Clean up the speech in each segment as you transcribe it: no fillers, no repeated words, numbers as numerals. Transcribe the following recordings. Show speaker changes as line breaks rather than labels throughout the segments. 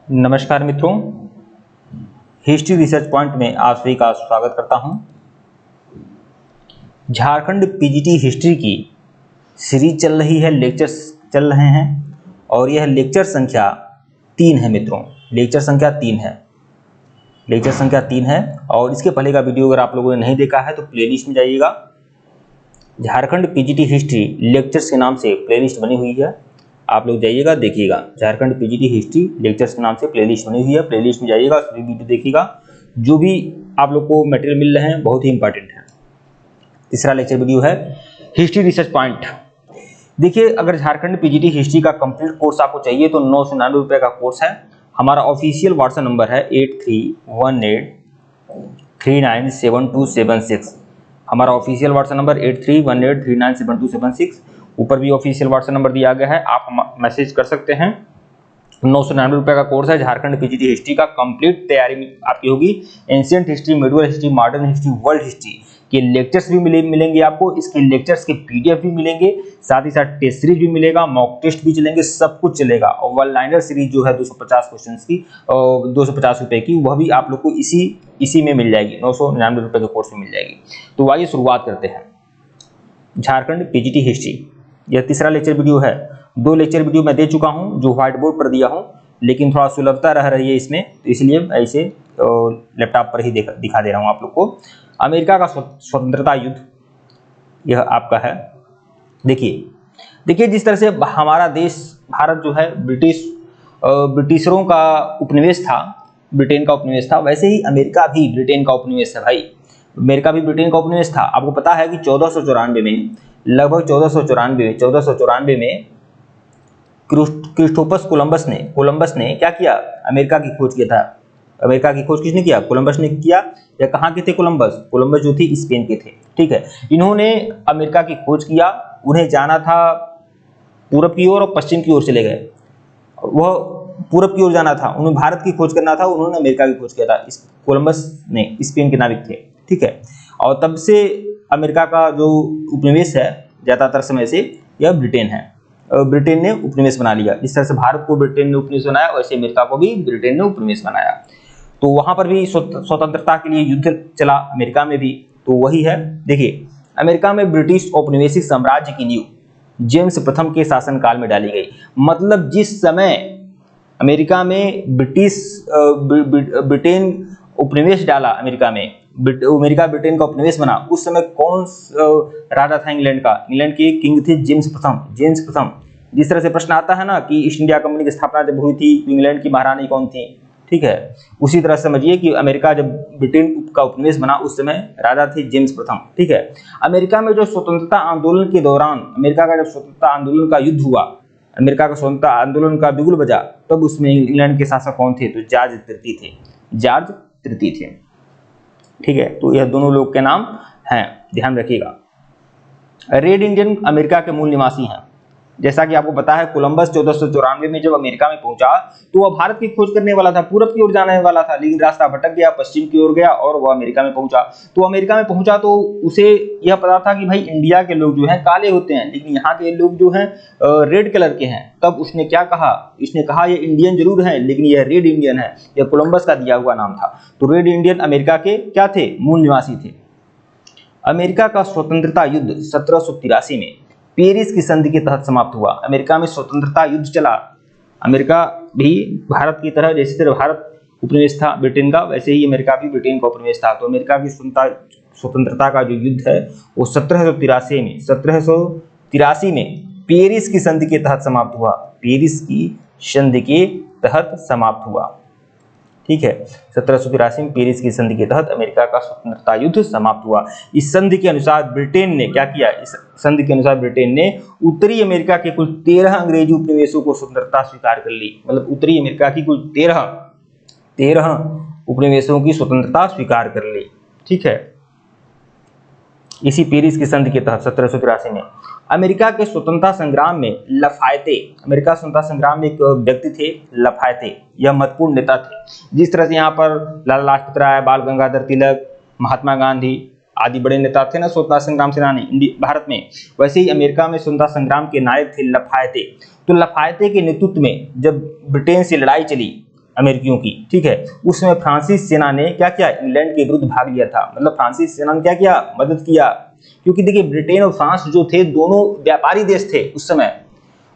नमस्कार मित्रों, history research point में आप सभी का स्वागत करता हूं। झारखंड पीजीटी हिस्ट्री की सीरीज चल रही है, लेक्चर्स चल रहे हैं और यह लेक्चर संख्या 3 है मित्रों। लेक्चर संख्या 3 है और इसके पहले का वीडियो अगर आप लोगों ने नहीं देखा है तो प्लेलिस्ट में जाइएगा। झारखंड पीजीटी हिस्ट्री लेक्चर्स के नाम से प्लेलिस्ट बनी हुई है, आप लोग जाइएगा देखिएगा। झारखंड पीजीटी हिस्ट्री लेक्चर्स के नाम से प्लेलिस्ट बनी हुई है, प्लेलिस्ट में जाइएगा, सभी वीडियो देखिएगा। जो भी आप लोग को मटेरियल मिल रहे हैं बहुत ही इंपॉर्टेंट है। तीसरा लेक्चर वीडियो है हिस्ट्री रिसर्च पॉइंट। देखिए, अगर झारखंड पीजीटी हिस्ट्री का कंप्लीट कोर्स आपको चाहिए तो 999 रुपये का कोर्स है। हमारा ऑफिशियल व्हाट्सएप नंबर है 8318397276। हमारा ऑफिशियल व्हाट्सएप नंबर 8318397276। ऊपर भी ऑफिशियल व्हाट्सएप नंबर दिया गया है, आप मैसेज कर सकते हैं। 999 रुपये का कोर्स है। झारखंड पीजीटी हिस्ट्री का कंप्लीट तैयारी आपकी होगी। Ancient history, medieval history, modern history, world history के लेक्चर्स भी मिलेंगे आपको। इसके लेक्चर्स के पीडीएफ भी मिलेंगे, साथ ही साथ टेस्ट सीरीज भी मिलेगा, मॉक टेस्ट भी चलेंगे, सब कुछ चलेगा। और वन लाइनर सीरीज जो है 250 क्वेश्चंस की, 250 रुपये की, वह भी आप लोग को इसी में मिल जाएगी। 999 रुपये के कोर्स में मिल जाएगी। तो आइए शुरुआत करते हैं। झारखंड पीजीटी हिस्ट्री, यह तीसरा लेक्चर वीडियो है। 2 लेक्चर वीडियो मैं दे चुका हूं जो व्हाइट बोर्ड पर दिया हूं, लेकिन थोड़ा सुलभता रह रही है इसमें, तो इसलिए मैं इसे लैपटॉप पर ही दिखा दे रहा हूं आप लोग को। अमेरिका का स्वतंत्रता युद्ध, यह आपका है। देखिए जिस तरह से हमारा देश भारत जो है ब्रिटिशरों का उपनिवेश था, ब्रिटेन का उपनिवेश था, वैसे ही अमेरिका भी ब्रिटेन का उपनिवेश है भाई। अमेरिका भी ब्रिटेन का उपनिवेश था। आपको पता है कि 1494 में, लगभग 1494 में क्रिस्टोफर कोलंबस ने क्या किया? अमेरिका की खोज किया था। अमेरिका की खोज किसने किया? कोलंबस ने किया। या कहाँ के थे कोलंबस जो थी स्पेन के थे, ठीक है। इन्होंने अमेरिका की खोज किया। उन्हें जाना था पूरब की ओर और पश्चिम की ओर चले गए। वह पूरब की ओर जाना था, उन्हें भारत की खोज करना था, उन्होंने अमेरिका की खोज किया था। कोलंबस ने, स्पेन के नाविक थे, ठीक है। और तब से अमेरिका का जो उपनिवेश है ज़्यादातर समय से, यह ब्रिटेन है। ब्रिटेन ने उपनिवेश बना लिया। इस तरह से भारत को ब्रिटेन ने उपनिवेश बनाया, वैसे अमेरिका को भी ब्रिटेन ने उपनिवेश बनाया। तो वहां पर भी स्वतंत्रता के लिए युद्ध चला, अमेरिका में भी। तो वही है। देखिए, अमेरिका में ब्रिटिश औपनिवेशिक साम्राज्य की नींव जेम्स प्रथम के शासनकाल में डाली गई। मतलब जिस समय अमेरिका में ब्रिटेन उपनिवेश डाला, अमेरिका ब्रिटेन का उपनिवेश बना, उस समय कौन राजा था इंग्लैंड का? इंग्लैंड के किंग थे जेम्स प्रथम। जिस तरह से प्रश्न आता है ना कि ईस्ट इंडिया कंपनी की स्थापना जब हुई थी तो इंग्लैंड की महारानी कौन थी, ठीक है। उसी तरह समझिए कि अमेरिका जब ब्रिटेन का उपनिवेश बना उस समय राजा थे जेम्स प्रथम, ठीक है। अमेरिका में जो स्वतंत्रता आंदोलन के दौरान, अमेरिका का जब स्वतंत्रता आंदोलन का युद्ध हुआ, अमेरिका का स्वतंत्रता आंदोलन का बिगुल बजा, तब उसमें इंग्लैंड के शासक कौन थे? तो जॉर्ज तृतीय थे, ठीक है। तो यह दोनों लोग के नाम हैं, ध्यान रखिएगा। रेड इंडियन अमेरिका के मूल निवासी हैं। जैसा कि आपको पता है, कोलंबस 1494 में जब अमेरिका में पहुंचा तो वह भारत की खोज करने वाला था, पूरब की ओर जाने वाला था, लेकिन रास्ता भटक गया, पश्चिम की ओर गया और वह अमेरिका में पहुंचा। तो अमेरिका में पहुंचा तो उसे यह पता था कि भाई इंडिया के लोग जो हैं काले होते हैं, लेकिन यहाँ के लोग जो हैं रेड कलर के हैं। तब उसने क्या कहा? इसने कहा ये इंडियन जरूर है लेकिन यह रेड इंडियन है। यह कोलंबस का दिया हुआ नाम था। तो रेड इंडियन अमेरिका के क्या थे? मूल निवासी थे। अमेरिका का स्वतंत्रता युद्ध 1783 में पेरिस की संधि के तहत समाप्त हुआ। अमेरिका में स्वतंत्रता युद्ध चला। अमेरिका भी भारत की तरह, जैसे तरह भारत उपनिवेश था ब्रिटेन का, वैसे ही अमेरिका भी ब्रिटेन का उपनिवेश था। तो अमेरिका की स्वतंत्रता का जो युद्ध है वो 1783 में पेरिस की संधि के तहत समाप्त हुआ। पेरिस की संधि के तहत समाप्त हुआ, ठीक है। 1783 में पेरिस की संधि के तहत अमेरिका का स्वतंत्रता युद्ध समाप्त हुआ। इस संधि के अनुसार ब्रिटेन ने क्या किया? इस संधि के अनुसार ब्रिटेन ने उत्तरी अमेरिका के कुल 13 अंग्रेजी उपनिवेशों को स्वतंत्रता स्वीकार कर ली। मतलब उत्तरी अमेरिका की कुल 13 उपनिवेशों की स्वतंत्रता स्वीकार कर ली, ठीक है। इसी पेरिस की संधि के तहत 1783 में अमेरिका के स्वतंत्रता संग्राम में अमेरिका स्वतंत्रता संग्राम में एक व्यक्ति थे लफायते। यह महत्वपूर्ण नेता थे। जिस तरह से यहाँ पर लाला लाजपत राय, बाल गंगाधर तिलक, महात्मा गांधी आदि बड़े नेता थे ना स्वतंत्रता संग्राम सेनानी भारत में, वैसे ही अमेरिका में स्वतंत्रता संग्राम के नायक थे लफायते। तो लफायते के नेतृत्व में जब ब्रिटेन से लड़ाई चली अमेरिकियों की, ठीक है। उसमें फ्रांसीसी सेना ने क्या किया, इंग्लैंड के विरुद्ध भाग लिया था। मतलब फ्रांसीसी सेना ने क्या किया, मदद किया। क्योंकि देखिए ब्रिटेन और फ्रांस जो थे दोनों व्यापारी देश थे उस समय,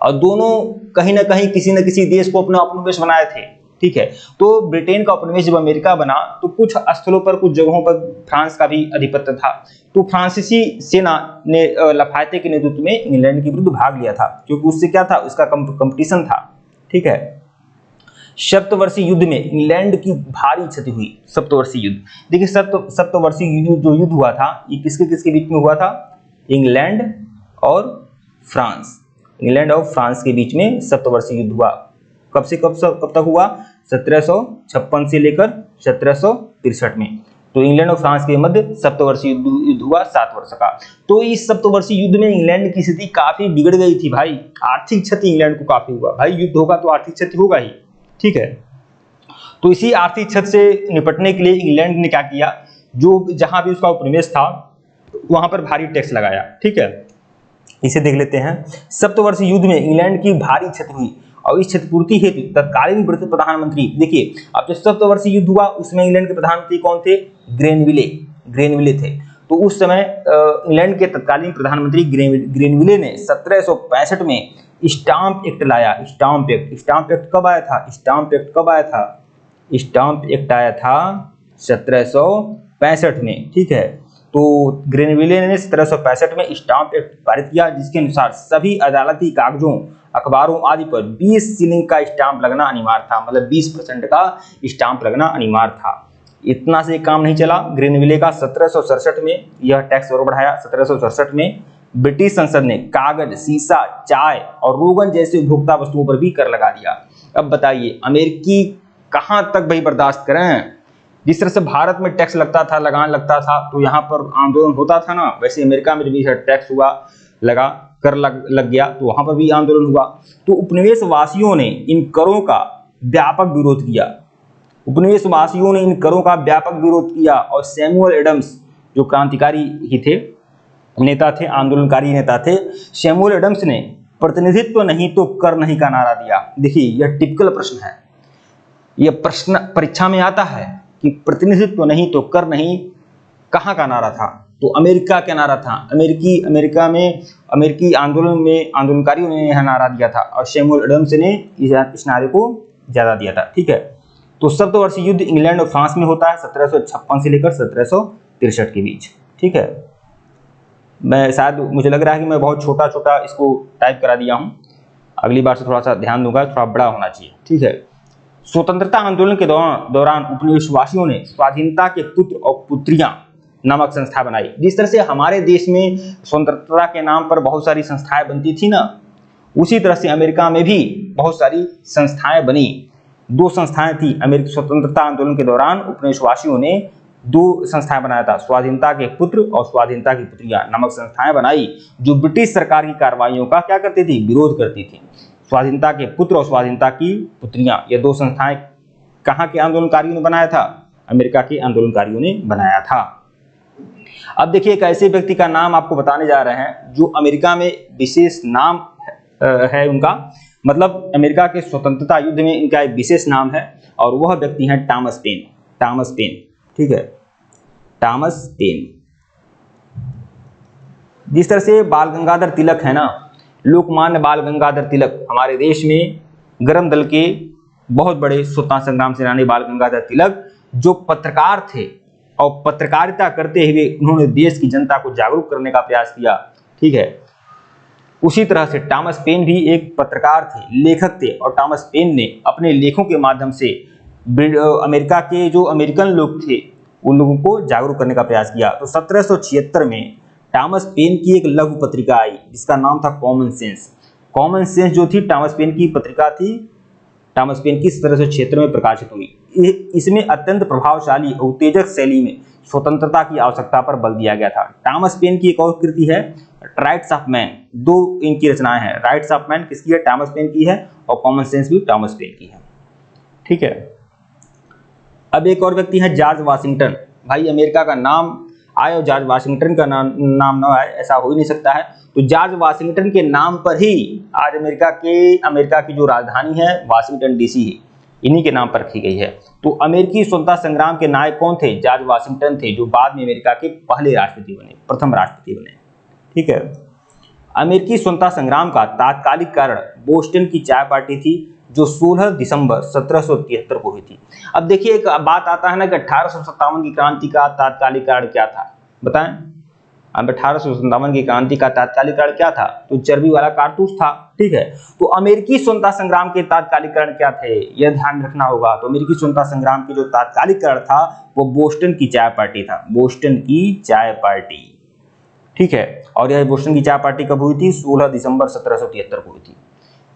और दोनों कहीं ना कहीं किसी न किसी देश को अपना उपनिवेश बनाए थे, ठीक है। तो ब्रिटेन का उपनिवेश जब अमेरिका बना तो कुछ स्थलों पर, कुछ जगहों पर फ्रांस का भी आधिपत्य था। तो फ्रांसीसी सेना ने लफायते के नेतृत्व में इंग्लैंड के विरुद्ध भाग लिया था, क्योंकि उससे क्या था, उसका कंपटीशन था, ठीक है। सप्तवर्षीय युद्ध में इंग्लैंड की भारी क्षति हुई। सप्तवर्षीय युद्ध, देखिए सप्तवर्षीय जो युद्ध हुआ था ये किसके किसके बीच में हुआ था, इंग्लैंड और फ्रांस। इंग्लैंड और फ्रांस के बीच में सप्तवर्षीय युद्ध हुआ। कब से कब तक हुआ, 1756 से लेकर 1763 में। तो इंग्लैंड और फ्रांस के मध्य सप्तवर्षीय युद्ध हुआ 7 वर्ष का। तो इस सप्तवर्षीय युद्ध में इंग्लैंड की स्थिति काफी बिगड़ गई थी भाई, आर्थिक क्षति इंग्लैंड को काफी हुआ। भाई युद्ध होगा तो आर्थिक क्षति होगा ही, ठीक है। तो इसी आर्थिक क्षति से निपटने के लिए इंग्लैंड ने क्या किया, जो जहां भी उसका उपनिवेश था वहां पर भारी टैक्स लगाया, ठीक है। इसे देख लेते हैं। सप्तवर्षीय युद्ध में इंग्लैंड की भारी क्षति हुई और इस क्षतिपूर्ति हेतु तत्कालीन ब्रिटिश प्रधानमंत्री, देखिए अब जो सप्तवर्षीय युद्ध हुआ उसमें इंग्लैंड के प्रधानमंत्री कौन थे, ग्रेनविले थे। तो उस समय इंग्लैंड के तत्कालीन प्रधानमंत्री ग्रेनविले ने 1765 में स्टाम्प एक्ट लाया। स्टाम्प एक्ट कब आया था, स्टाम्प एक्ट आया था 1765 में, ठीक है। तो ग्रेनविले ने 1765 में स्टाम्प एक्ट पारित किया, जिसके अनुसार सभी अदालती कागजों, अखबारों आदि पर 20 शिलिंग का स्टाम्प लगना अनिवार्य था। मतलब 20% का स्टाम्प लगना अनिवार्य था। इतना से काम नहीं चला, ग्रेनविले का 1767 में यह टैक्स और बढ़ाया। 1767 में ब्रिटिश संसद ने कागज, सीसा, चाय और रोगन जैसे उपभोक्ता वस्तुओं पर भी कर लगा दिया। अब बताइए अमेरिकी कहां तक भाई बर्दाश्त करें। जिस तरह से भारत में टैक्स लगता था, लगान लगता था, तो यहाँ पर आंदोलन होता था ना, वैसे अमेरिका में भी टैक्स हुआ, लगा, कर लग गया, तो वहां पर भी आंदोलन हुआ। तो उपनिवेश वासियों ने इन करों का व्यापक विरोध किया। और सैमुअल एडम्स जो क्रांतिकारी ही थे, नेता थे, आंदोलनकारी नेता थे, सैमुअल एडम्स ने प्रतिनिधित्व नहीं तो कर नहीं का नारा दिया। देखिए यह टिपिकल प्रश्न है, यह प्रश्न परीक्षा में आता है कि प्रतिनिधित्व नहीं तो कर नहीं कहाँ का नारा था, तो अमेरिका का नारा था। अमेरिकी आंदोलन में आंदोलनकारियों ने यह नारा दिया था और सैमुअल एडम्स ने इस नारे को ज्यादा दिया था, ठीक है। तो सप्तवर्षीय युद्ध इंग्लैंड और फ्रांस में होता है 1756 से लेकर 1763 के बीच, ठीक है। मैं शायद, मुझे लग रहा है कि मैं बहुत छोटा छोटा इसको टाइप करा दिया हूँ, अगली बार से थोड़ा सा ध्यान दूंगा, थोड़ा बड़ा होना चाहिए, ठीक है। स्वतंत्रता आंदोलन के दौरान उपनिवेशवासियों ने स्वाधीनता के पुत्र और पुत्रियां नामक संस्था बनाई। जिस तरह से हमारे देश में स्वतंत्रता के नाम पर बहुत सारी संस्थाएं बनती थी ना, उसी तरह से अमेरिका में भी बहुत सारी संस्थाएं बनी। 2 संस्थाएं थी। अमेरिकी स्वतंत्रता आंदोलन के दौरान उपनिवेशवासियों ने 2 संस्थाएं बनाया था, स्वाधीनता के पुत्र और स्वाधीनता की पुत्रियां नामक संस्थाएं बनाई, जो ब्रिटिश सरकार की कार्रवाइयों का क्या करती थी, विरोध करती थी। स्वाधीनता के पुत्र और स्वाधीनता की पुत्रियां, ये 2 संस्थाएं कहाँ के आंदोलनकारियों ने बनाया था, अमेरिका के आंदोलनकारियों ने बनाया था। अब देखिए एक ऐसे व्यक्ति का नाम आपको बताने जा रहे हैं जो अमेरिका में विशेष नाम है उनका, मतलब अमेरिका के स्वतंत्रता युद्ध में इनका एक विशेष नाम है, और वह व्यक्ति है थॉमस पेन, ठीक है, थॉमस पेन। जिस तरह से बाल गंगाधर तिलक है ना, लोकमान्य बाल गंगाधर तिलक, हमारे देश में गर्म दल के बहुत बड़े स्वतंत्रता संग्राम सेनानी बाल गंगाधर तिलक, जो पत्रकार थे और पत्रकारिता करते हुए उन्होंने देश की जनता को जागरूक करने का प्रयास किया, ठीक है। उसी तरह से थॉमस पेन भी एक पत्रकार थे, लेखक थे, और थॉमस पेन ने अपने लेखों के माध्यम से अमेरिका के जो अमेरिकन लोग थे उन लोगों को जागरूक करने का प्रयास किया। तो 1776 में थॉमस पेन की एक लघु पत्रिका आई जिसका नाम था कॉमन सेंस जो थी थॉमस पेन की पत्रिका थी, थॉमस पेन की 1776 में प्रकाशित हुई। इसमें अत्यंत प्रभावशाली और उत्तेजक शैली में स्वतंत्रता की आवश्यकता पर बल दिया गया था। थॉमस पेन की एक और कृति है राइट्स ऑफ मैन, 2 इनकी रचनाएं हैं। राइट्स ऑफ मैन किसकी है, थॉमस पेन की है, और कॉमन सेंस भी थॉमस पेन की है, ठीक है। अब एक और व्यक्ति है जॉर्ज वाशिंगटन। भाई अमेरिका का नाम आए और जॉर्ज वाशिंगटन का नाम ना आए, ऐसा हो ही नहीं सकता है। तो जॉर्ज वाशिंगटन के नाम पर ही आज अमेरिका की जो राजधानी है वाशिंगटन डीसी है, इन्हीं के नाम पर रखी गई है। तो अमेरिकी स्वतंत्रता संग्राम के नायक कौन थे? जॉर्ज वाशिंगटन थे, जो बाद में अमेरिका के पहले राष्ट्रपति बने, प्रथम राष्ट्रपति बने। ठीक है। अमेरिकी स्वतंत्रता संग्राम का तात्कालिक कारण बोस्टन की चाय पार्टी थी, जो 16 दिसंबर 1773 को हुई थी। अब देखिए, एक बात आता है ना कि 1857 की क्रांति का तात्कालिक कारण क्या था, बताएं। अब 1857 की क्रांति का तात्कालिक कारण क्या था? तो चर्बी वाला कारतूस था। ठीक है। तो अमेरिकी स्वतंत्रता संग्राम के तात्कालिक कारण क्या थे, यह ध्यान रखना होगा। तो अमेरिकी स्वतंत्रता संग्राम की जो तात्कालिक कारण था वो बोस्टन की चाय पार्टी था, बोस्टन की चाय पार्टी। ठीक है। और यह बोस्टन की चाय पार्टी कब हुई थी? 16 दिसंबर 1773 को हुई थी।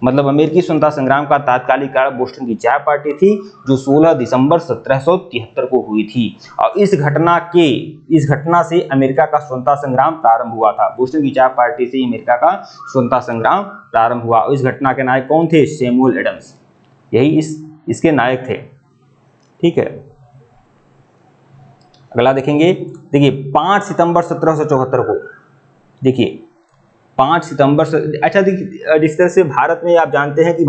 मतलब अमेरिकी स्वतंत्रता संग्राम का तात्कालिक कारण बोस्टन की चाय पार्टी थी, जो 16 दिसंबर 1773 को हुई थी। और इस घटना से अमेरिका का स्वतंत्रता संग्राम प्रारंभ हुआ था। बोस्टन की चाय पार्टी से अमेरिका का स्वतंत्रता संग्राम प्रारंभ हुआ। इस घटना के नायक कौन थे? सैमुअल एडम्स, यही इसके नायक थे। ठीक है। अगला देखेंगे, देखिए 5 सितंबर 1774 को, देखिए 5 सितंबर से, अच्छा देखिए, जिस तरह से भारत में आप जानते हैं कि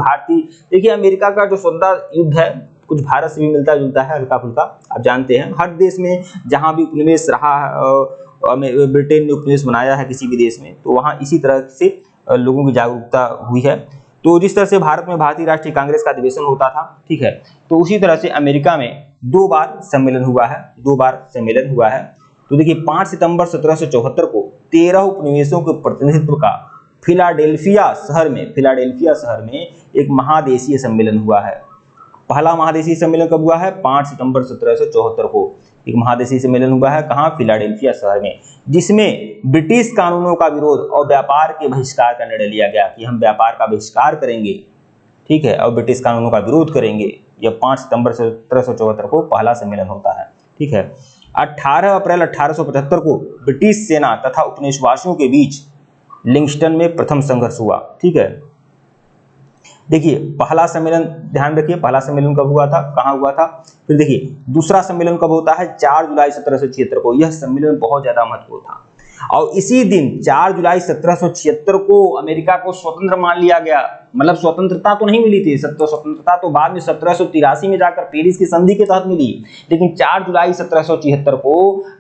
देखिए अमेरिका का जो स्वतंत्रता युद्ध है कुछ भारत से भी मिलता जुलता है, हल्का फुल्का। आप जानते हैं हर देश में जहां भी उपनिवेश रहा है, ब्रिटेन ने उपनिवेश बनाया है किसी भी देश में, तो वहां इसी तरह से लोगों की जागरूकता हुई है। तो जिस तरह से भारत में भारतीय राष्ट्रीय कांग्रेस का अधिवेशन होता था, ठीक है, तो उसी तरह से अमेरिका में 2 बार सम्मेलन हुआ है, 2 बार सम्मेलन हुआ है। तो देखिए 5 सितंबर 1774 को 13 उपनिवेशों के प्रतिनिधित्व का फिलाडेल्फिया शहर में एक महादेशीय सम्मेलन हुआ है। पहला महादेशीय सम्मेलन कब हुआ है? 5 सितंबर 1774 को एक महादेशीय सम्मेलन हुआ है। कहाँ? फिलाडेल्फिया शहर में, जिसमें ब्रिटिश कानूनों का विरोध और व्यापार के बहिष्कार का निर्णय लिया गया कि हम व्यापार का बहिष्कार करेंगे, ठीक है, और ब्रिटिश कानूनों का विरोध करेंगे। यह 5 सितंबर 1774 को पहला सम्मेलन होता है। ठीक है। 18 अप्रैल 1875 को ब्रिटिश सेना तथा उपनिवेशवासियों के बीच लिंगस्टन में प्रथम संघर्ष हुआ। ठीक है। देखिए पहला सम्मेलन, ध्यान रखिए पहला सम्मेलन कब हुआ था, कहाँ हुआ था। फिर देखिए दूसरा सम्मेलन कब होता है? 4 जुलाई 1776 को। यह सम्मेलन बहुत ज्यादा महत्वपूर्ण था और इसी दिन 4 जुलाई 1776 को अमेरिका को स्वतंत्र मान लिया गया। मतलब स्वतंत्रता तो नहीं मिली थी, स्वतंत्रता तो बाद में 1783 में जाकर पेरिस की संधि के तहत मिली, लेकिन 4 जुलाई 1776 को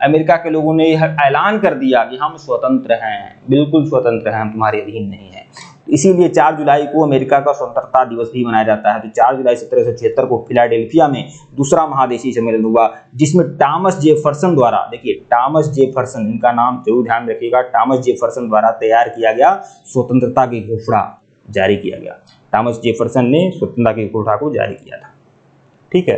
अमेरिका के लोगों ने यह ऐलान कर दिया कि हम स्वतंत्र हैं, बिल्कुल स्वतंत्र हैं, हम तुम्हारे अधीन नहीं है। इसीलिए 4 जुलाई को अमेरिका का स्वतंत्रता दिवस भी मनाया जाता है। तो 4 जुलाई 1776 को फिलाडेल्फिया में दूसरा महादेशीय सम्मेलन हुआ, जिसमें टॉमस जेफरसन द्वारा, देखिए टॉमस जेफरसन, इनका नाम जरूर ध्यान रखिएगा, टॉमस जेफरसन द्वारा तैयार किया गया स्वतंत्रता की घोषणा जारी किया गया। टॉमस जेफरसन ने स्वतंत्रता की घोषणा को जारी किया था। ठीक है।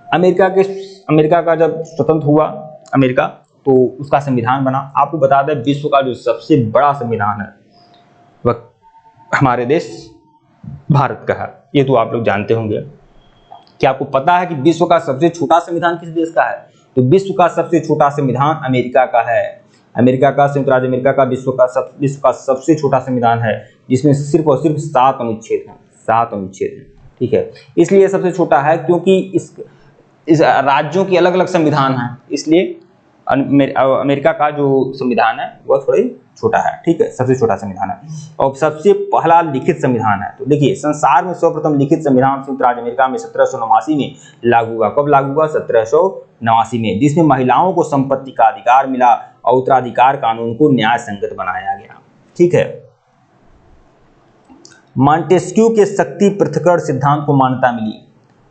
अमेरिका का जब स्वतंत्र हुआ अमेरिका, तो उसका संविधान बना। आपको बता दें विश्व का जो सबसे बड़ा संविधान है वह हमारे देश भारत का है, ये तो आप लोग जानते होंगे। क्या आपको पता है कि विश्व का सबसे छोटा संविधान किस देश का है? तो विश्व का सबसे छोटा संविधान अमेरिका का है। अमेरिका का, संयुक्त राज्य अमेरिका का विश्व का सबसे छोटा संविधान है, जिसमें सिर्फ और सिर्फ 7 अनुच्छेद हैं, 7 अनुच्छेद हैं। ठीक है। इसलिए सबसे छोटा है क्योंकि इस राज्यों की अलग अलग संविधान है, इसलिए अमेरिका का जो संविधान है वह थोड़ी छोटा है। ठीक है, सबसे छोटा संविधान है और सबसे पहला लिखित संविधान है। तो देखिए संसार में सर्वप्रथम लिखित संविधान संयुक्त राज्य अमेरिका में 1789 में लागू हुआ। कब लागू हुआ? 1789 में, जिसमें महिलाओं को संपत्ति का अधिकार मिला और उत्तराधिकार कानून को न्याय संगत बनाया गया। ठीक है। मॉन्टेस्क्यू के शक्ति पृथक्करण सिद्धांत को मान्यता मिली।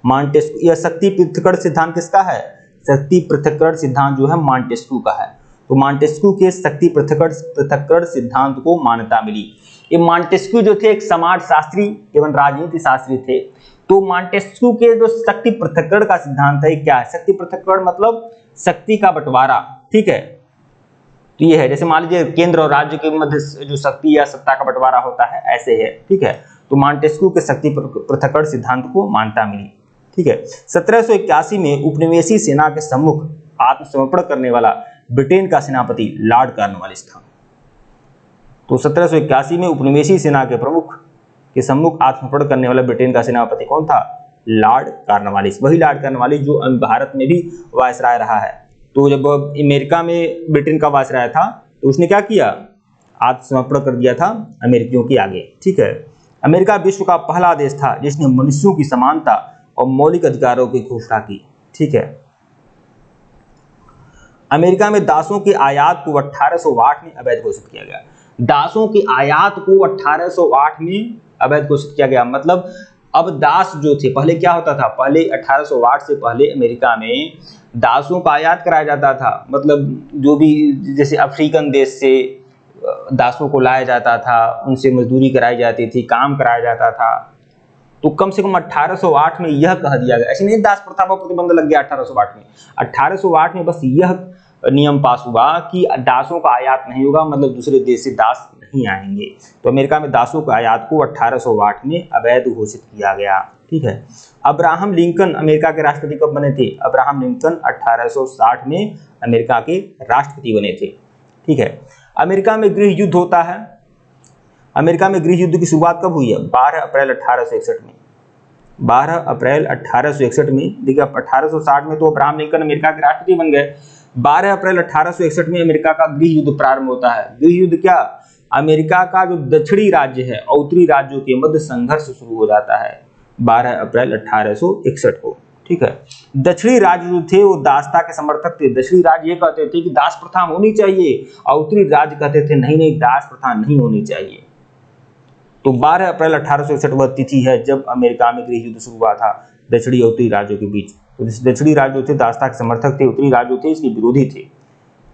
मॉन्टेस्क्यू, यह शक्ति पृथक्करण सिद्धांत किसका है? शक्ति पृथक्करण सिद्धांत जो है मॉन्टेस्क्यू का है। तो मॉन्टेस्क्यू के शक्ति पृथक्करण सिद्धांत को मान्यता मिली। ये मॉन्टेस्क्यू जो थे एक समाजशास्त्री एवं राजनीति शास्त्री थे। तो मॉन्टेस्क्यू के जो शक्ति पृथक्करण का सिद्धांत है क्या है? शक्ति पृथक्करण मतलब शक्ति का बंटवारा। ठीक है। तो ये है, जैसे मान लीजिए केंद्र और राज्य के मध्य जो शक्ति या सत्ता का बंटवारा होता है, ऐसे है। ठीक है। तो मॉन्टेस्क्यू के शक्ति पृथक्करण सिद्धांत को मान्यता मिली। ठीक है। 1781 में उपनिवेशी सेना के सम्मुख आत्मसमर्पण करने वाला ब्रिटेन का सेनापति लॉर्ड कॉर्नवालिस था। तो 1781 में उपनिवेशी सेना के प्रमुख के सम्मुख आत्मसमर्पण करने वाला ब्रिटेन का सेनापति कौन था? Lord Cornwallis. वही लॉर्ड कॉर्नवालिस जो भारत में भी वायसराय रहा है। तो जब अमेरिका में ब्रिटेन का वायसराय था तो उसने क्या किया? आत्मसमर्पण कर दिया था अमेरिकियों के आगे। ठीक है। अमेरिका विश्व का पहला देश था जिसने मनुष्यों की समानता और मौलिक अधिकारों की घोषणा की। ठीक है। अमेरिका में दासों के आयात को 1808 में अवैध घोषित किया गया। दासों की आयात को 1808 में अवैध घोषित किया गया। मतलब अब दास जो थे, पहले क्या होता था, पहले 1808 से पहले अमेरिका में दासों का आयात कराया जाता था। मतलब जो भी जैसे अफ्रीकन देश से दासों को लाया जाता था, उनसे मजदूरी कराई जाती थी, काम कराया जाता था। तो कम से कम 1808 में यह कह दिया गया, ऐसे नहीं दास प्रथा पर प्रतिबंध लग गया 1808 में। 1808 में बस यह नियम पास हुआ कि दासों का आयात नहीं होगा, मतलब दूसरे देश से दास नहीं आएंगे। तो अमेरिका में दासों के आयात को 1808 में अवैध घोषित किया गया। ठीक है। अब्राहम लिंकन अमेरिका के राष्ट्रपति कब बने थे? अब्राहम लिंकन 1860 में अमेरिका के राष्ट्रपति बने थे। ठीक है। अमेरिका में गृह युद्ध होता है। अमेरिका में गृह युद्ध की शुरुआत कब हुई है? 12 अप्रैल 1861 में। 12 अप्रैल 1861 में। देखिए 1860 में तो अब्राहम लिंकन अमेरिका के राष्ट्रपति बन गए। 12 अप्रैल 1861 में अमेरिका का गृह युद्ध प्रारंभ होता है। गृह युद्ध क्या? अमेरिका का जो दक्षिणी राज्य है और उत्तरी राज्यों के मध्य संघर्ष शुरू हो जाता है 12 अप्रैल 1861 को। ठीक है। दक्षिणी राज्य जो थे वो दासता के समर्थक थे। दक्षिणी राज्य ये कहते थे कि दास प्रथा होनी चाहिए और उत्तरी राज्य कहते थे नहीं नहीं, दास प्रथा नहीं होनी चाहिए। तो 12 अप्रैल 1861 वह तिथि है जब अमेरिका में गृह युद्ध शुरू हुआ था दक्षिणी और उत्तरी राज्यों के बीच। तो दक्षिणी राज्य थे दासता के समर्थक थे, उत्तरी राज्य थे इसके विरोधी थे।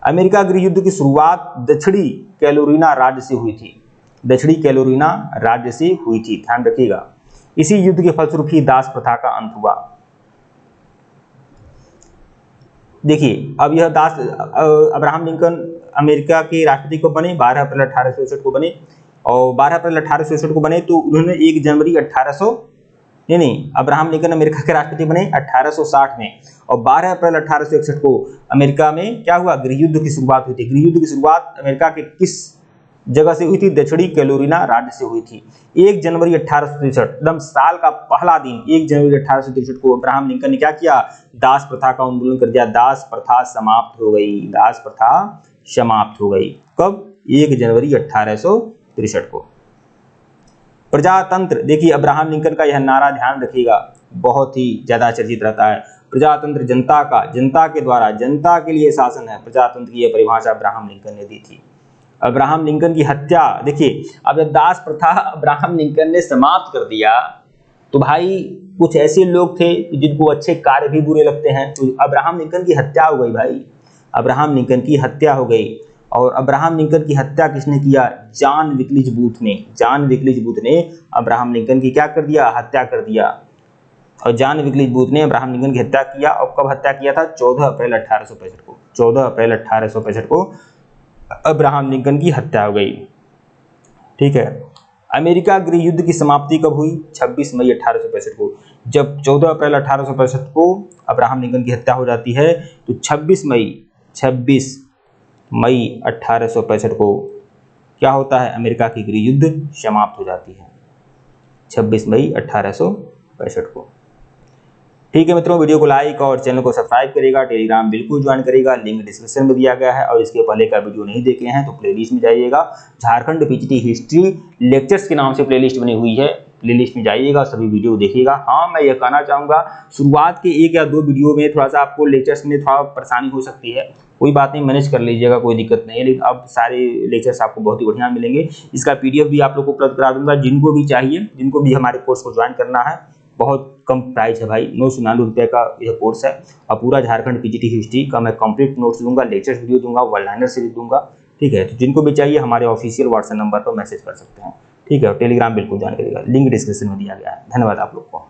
अमेरिका गृह युद्ध की शुरुआत दक्षिणी कैरोलिना राज्य से हुई थी। दक्षिणी कैरोलिना राज्य से हुई थी, ध्यान रखिएगा। इसी युद्ध के फलस्वरूप ही दास प्रथा का अंत हुआ। देखिए अब यह दास अब्राहम लिंकन अमेरिका के राष्ट्रपति को बने 12 अप्रैल 1861 को बने और 12 अप्रैल 1861 को बने तो उन्होंने 1 जनवरी 1800 नहीं अब्राहम लिंकन अमेरिका के राष्ट्रपति बने 1860 में और 12 अप्रैल 1861 को अमेरिका में क्या हुआ? गृह युद्ध की शुरुआत हुई थी। गृह युद्ध की शुरुआत अमेरिका के किस जगह से हुई थी? दक्षिणी कैरोलिना राज्य से हुई थी। 1 जनवरी 1863 एकदम साल का पहला दिन 1 जनवरी 1863 को अब्राहम लिंकन ने क्या किया? दास प्रथा का उन्मूलन कर दिया। दास प्रथा समाप्त हो गई। दास प्रथा समाप्त हो गई। कब? 1 जनवरी 1863 को। प्रजातंत्र, देखिए अब्राहम लिंकन का यह नारा ध्यान रखिएगा, बहुत ही ज्यादा चर्चित रहता है। प्रजातंत्र जनता का, जनता के द्वारा, जनता के लिए शासन है। प्रजातंत्र की यह परिभाषा अब्राहम लिंकन ने दी थी। अब्राहम लिंकन की हत्या, देखिए अब जब दास प्रथा अब्राहम लिंकन ने समाप्त कर दिया तो भाई कुछ ऐसे लोग थे जिनको अच्छे कार्य भी बुरे लगते हैं, तो अब्राहम लिंकन की हत्या हो गई भाई। अब्राहम लिंकन की हत्या हो गई। और अब्राहम लिंकन की हत्या किसने किया? जॉन विक्लिज बूथ ने। जॉन विक्लिज बूथ ने अब्राहम लिंकन की क्या कर दिया? हत्या कर दिया। और जॉन विक्लिज बूथ ने अब्राहम लिंकन की हत्या किया। और कब हत्या किया था? 14 अप्रैल 1865 को। 14 अप्रैल 1865 को अब्राहम लिंकन की हत्या हो गई। ठीक है। अमेरिका गृह युद्ध की समाप्ति कब हुई? 26 मई 1865 को। जब 14 अप्रैल 1865 को अब्राहम लिंकन की हत्या हो जाती है तो 26 मई 1865 को क्या होता है? अमेरिका की गृह युद्ध समाप्त हो जाती है 26 मई 1865 को। ठीक है मित्रों, वीडियो को लाइक और चैनल को सब्सक्राइब करिएगा। टेलीग्राम बिल्कुल ज्वाइन करिएगा, लिंक डिस्क्रिप्शन में दिया गया है। और इसके पहले का वीडियो नहीं देखे हैं तो प्लेलिस्ट में जाइएगा। झारखंड पीजीटी हिस्ट्री लेक्चर्स के नाम से प्लेलिस्ट बनी हुई है, प्लेलिस्ट में जाइएगा, सभी वीडियो देखिएगा। हाँ मैं यह कहना चाहूँगा शुरुआत के 1 या 2 वीडियो में थोड़ा सा आपको लेक्चर्स में थोड़ा परेशानी हो सकती है, कोई बात नहीं, मैनेज कर लीजिएगा, कोई दिक्कत नहीं है। लेकिन अब सारे लेक्चर्स आपको बहुत ही बढ़िया मिलेंगे। इसका PDF भी आप लोग को उपलब्ध करा दूंगा, जिनको भी चाहिए, जिनको भी हमारे कोर्स को ज्वाइन करना है। बहुत कम प्राइस है भाई, 999 रुपये का यह कोर्स है। और पूरा झारखंड पीजीटी हिस्ट्री का मैं कंप्लीट नोट्स दूंगा, लेक्चर्स वीडियो दूंगा, वन लाइनर सीरीज दूंगा। ठीक है। तो जिनको भी चाहिए हमारे ऑफिशियल व्हाट्सएप नंबर पर मैसेज कर सकते हैं। ठीक है। और टेलीग्राम बिल्कुल ज्वाइन करिएगा, लिंक डिस्क्रिप्शन में दिया गया है। धन्यवाद आप लोग को।